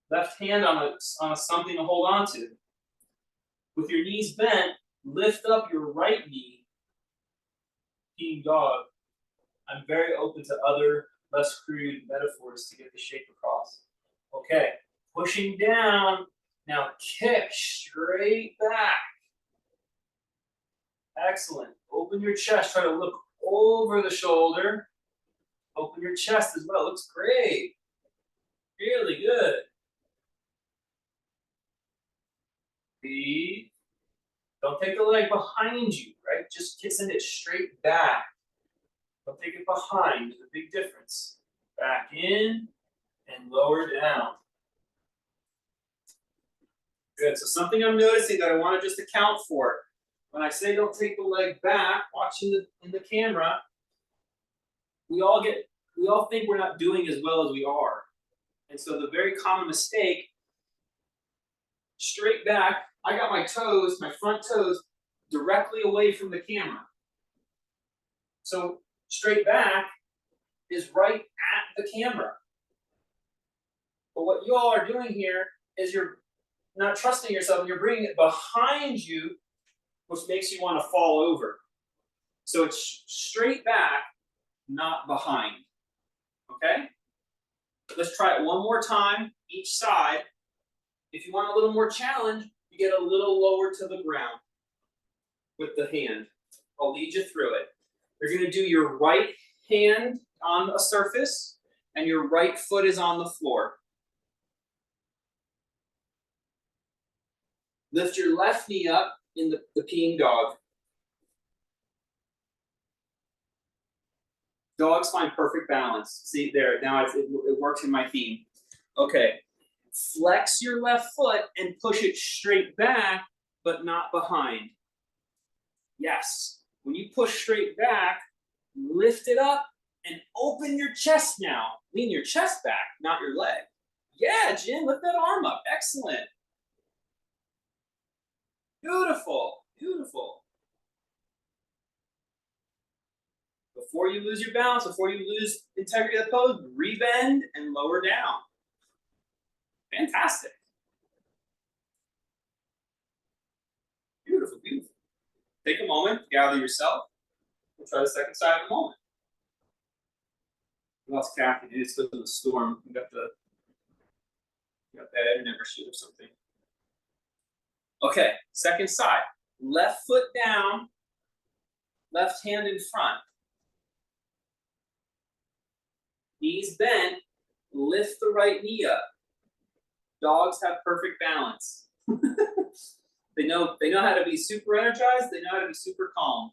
Left hand on a something to hold on to. With your knees bent, lift up your right knee. Peeing dog. I'm very open to other less crude metaphors to get the shape across. Okay, pushing down. Now kick straight back. Excellent. Open your chest. Try to look over the shoulder. Open your chest as well. Looks great. Really good. Breathe. Don't take the leg behind you, right? Just send it straight back. Don't take it behind. There's a big difference. Back in and lower down. Good. So something I'm noticing that I want to just account for. When I say don't take the leg back, watching in the camera, we all think we're not doing as well as we are. And so the very common mistake, straight back, I got my toes, my front toes, directly away from the camera. So straight back is right at the camera. But what you all are doing here is you're not trusting yourself and you're bringing it behind you, which makes you want to fall over. So it's straight back, not behind. Okay? Let's try it one more time, each side. If you want a little more challenge, you get a little lower to the ground with the hand. I'll lead you through it. You're going to do your right hand on a surface, and your right foot is on the floor. Lift your left knee up in the peeing dog. Dogs find perfect balance. See there, now it works in my theme. Okay, flex your left foot and push it straight back, but not behind. Yes, when you push straight back, lift it up and open your chest now. Lean your chest back, not your leg. Yeah, Jim, lift that arm up. Excellent. Beautiful, beautiful. Before you lose your balance, before you lose integrity of the pose, rebend and lower down. Fantastic. Beautiful, beautiful. Take a moment, gather yourself. We'll try the second side in a moment. We lost Kathy. It's because of the storm. We got that internet issue or something. Okay, second side. Left foot down, left hand in front. Knees bent, lift the right knee up. Dogs have perfect balance. They know how to be super energized, they know how to be super calm.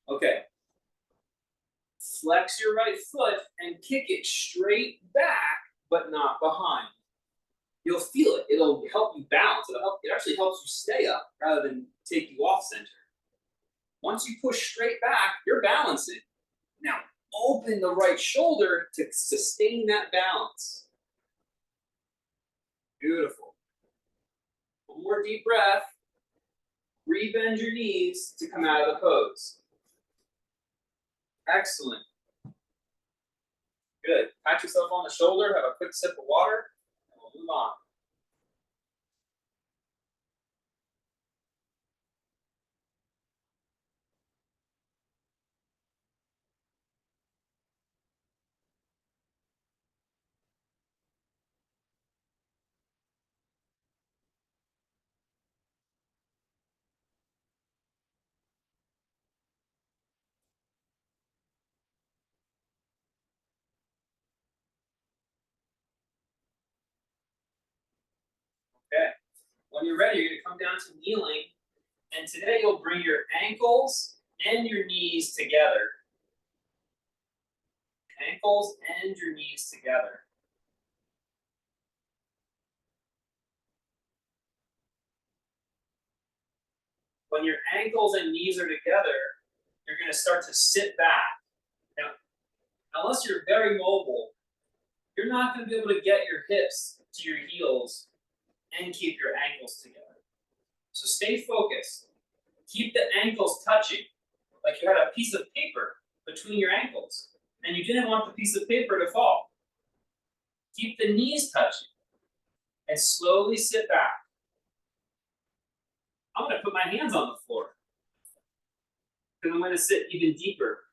Okay. Flex your right foot and kick it straight back, but not behind. You'll feel it. It'll help you balance. It actually helps you stay up rather than take you off center. Once you push straight back, you're balancing. Now, open the right shoulder to sustain that balance. Beautiful. One more deep breath. Rebend your knees to come out of the pose. Excellent. Good. Pat yourself on the shoulder, have a quick sip of water, and we'll move on. Okay. When you're ready, you're gonna come down to kneeling, and today you'll bring your ankles and your knees together. Ankles and your knees together. When your ankles and knees are together, you're gonna start to sit back. Now, unless you're very mobile, you're not gonna be able to get your hips to your heels and keep your ankles together. So stay focused. Keep the ankles touching, like you had a piece of paper between your ankles, and you didn't want the piece of paper to fall. Keep the knees touching, and slowly sit back. I'm gonna put my hands on the floor, because I'm gonna sit even deeper.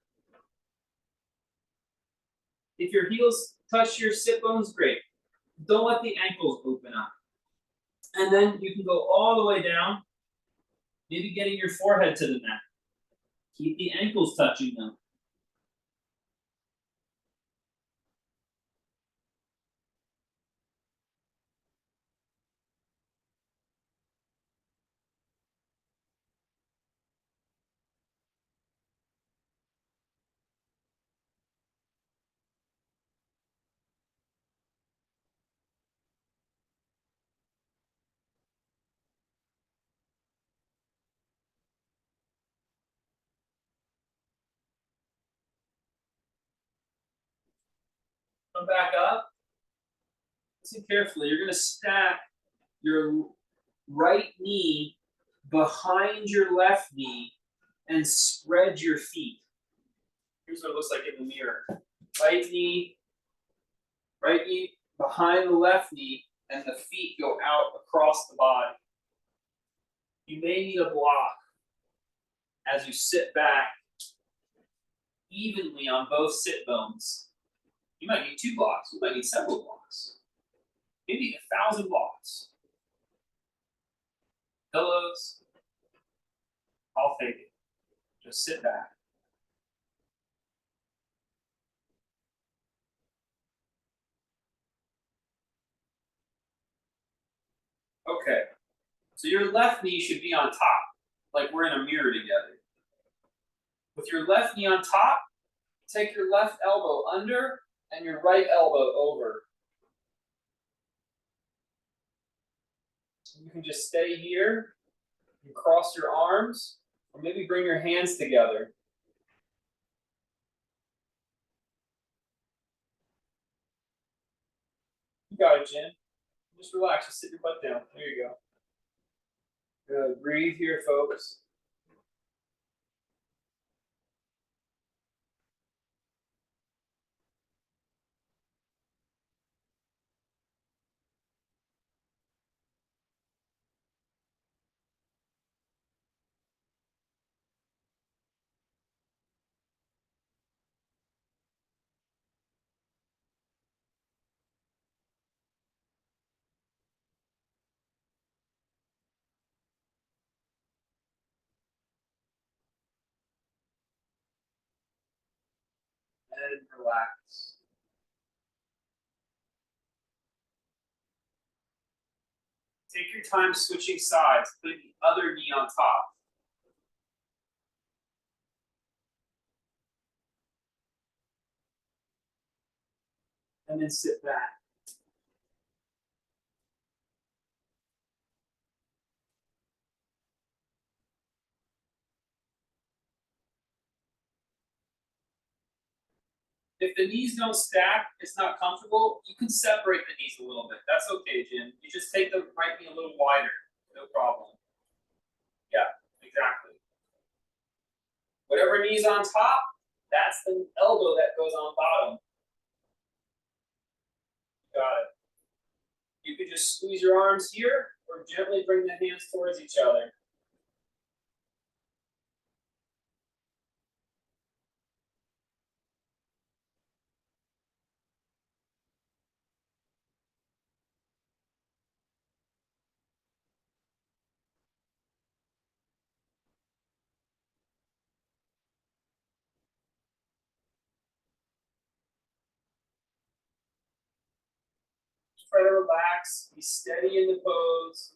If your heels touch your sit bones, great. Don't let the ankles open up. And then you can go all the way down, maybe getting your forehead to the mat. Keep the ankles touching them. Come back up. Listen carefully. You're gonna stack your right knee behind your left knee and spread your feet. Here's what it looks like in the mirror. Right knee behind the left knee, and the feet go out across the body. You may need a block as you sit back evenly on both sit bones. You might need 2 blocks, you might need several blocks. Maybe 1,000 blocks. Pillows, I'll take it. Just sit back. Okay, so your left knee should be on top, like we're in a mirror together. With your left knee on top, take your left elbow under and your right elbow over. You can just stay here and cross your arms, or maybe bring your hands together. You got it, Jen. Just relax, just sit your butt down. There you go. Good. Breathe here, folks. And relax. Take your time switching sides, putting the other knee on top. And then sit back. If the knees don't stack, it's not comfortable, you can separate the knees a little bit. That's okay, Jim. You just take the right knee a little wider. No problem. Yeah, exactly. Whatever knee's on top, that's the elbow that goes on bottom. Got it. You could just squeeze your arms here or gently bring the hands towards each other. try to relax, be steady in the pose,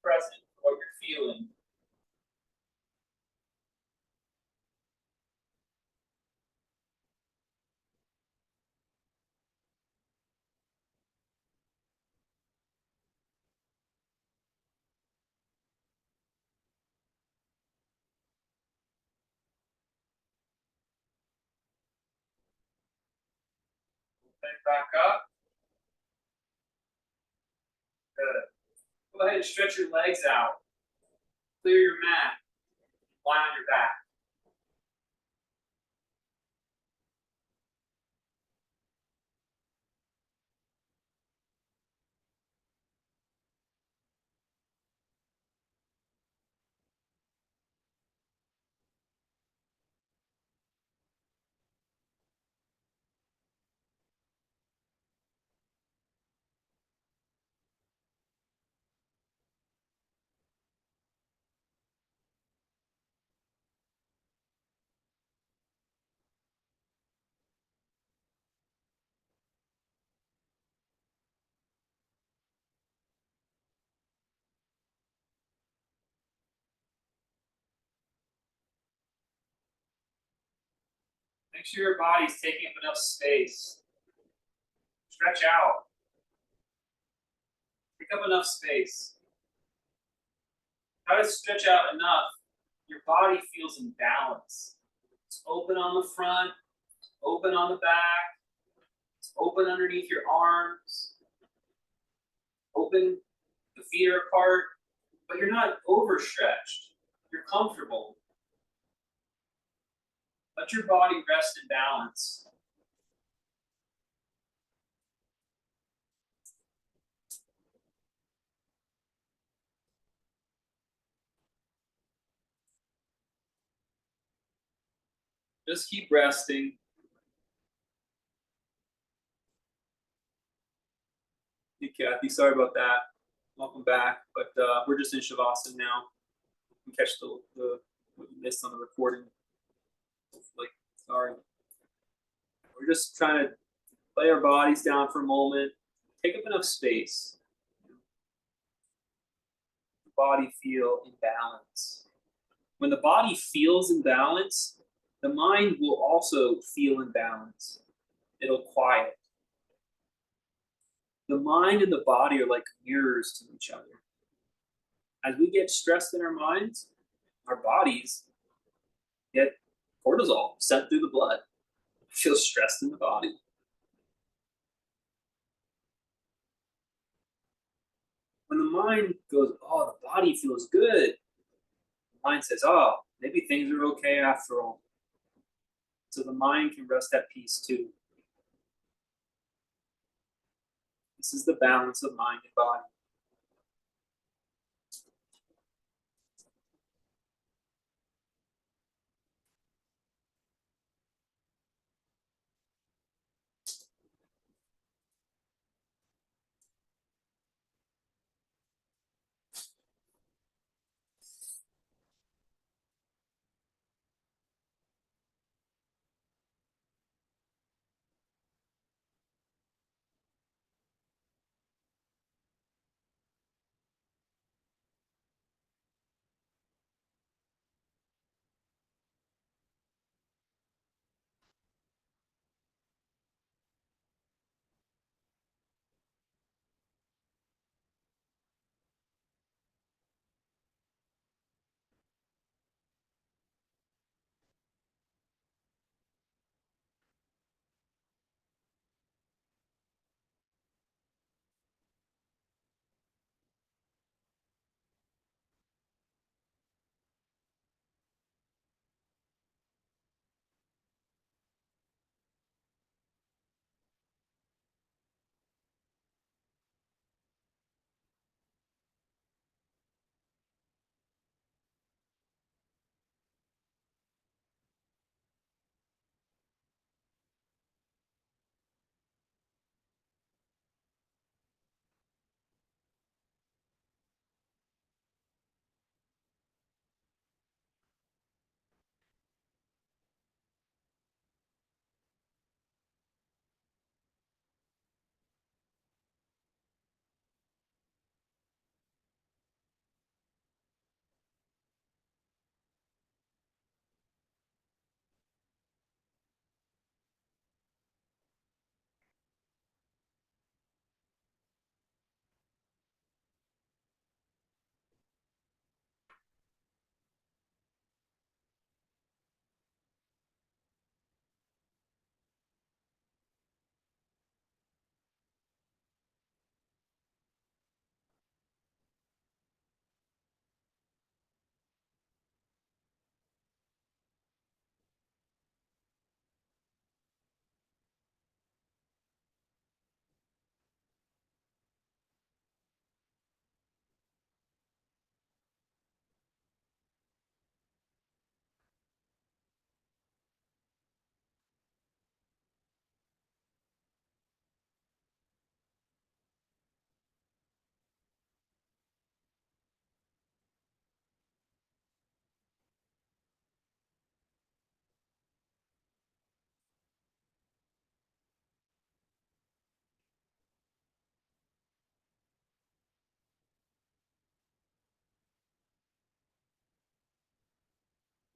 present for what you're feeling. Then back up. Good. Go ahead and stretch your legs out. Clear your mat. Lie on your back. Make sure your body's taking up enough space. Stretch out. Take up enough space. Try to stretch out enough. Your body feels in balance. It's open on the front, open on the back, it's open underneath your arms, open, the feet are apart, but you're not overstretched. You're comfortable. Let your body rest in balance. Just keep resting. Hey Kathy, sorry about that. Welcome back, but we're just in Shavasana now. You can catch the what you missed on the recording. Hopefully, sorry. We're just trying to lay our bodies down for a moment, take up enough space. The body feel in balance. When the body feels in balance, the mind will also feel in balance. It'll quiet. The mind and the body are like mirrors to each other. As we get stressed in our minds, our bodies get cortisol sent through the blood. Feel stressed in the body. When the mind goes, oh, the body feels good, the mind says, oh, maybe things are okay after all. So the mind can rest at peace too. This is the balance of mind and body.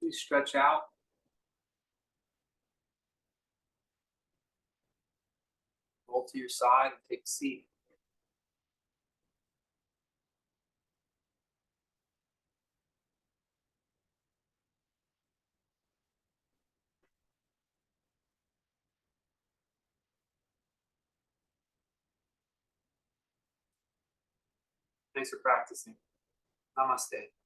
Please stretch out. Roll to your side and take a seat. Thanks for practicing. Namaste.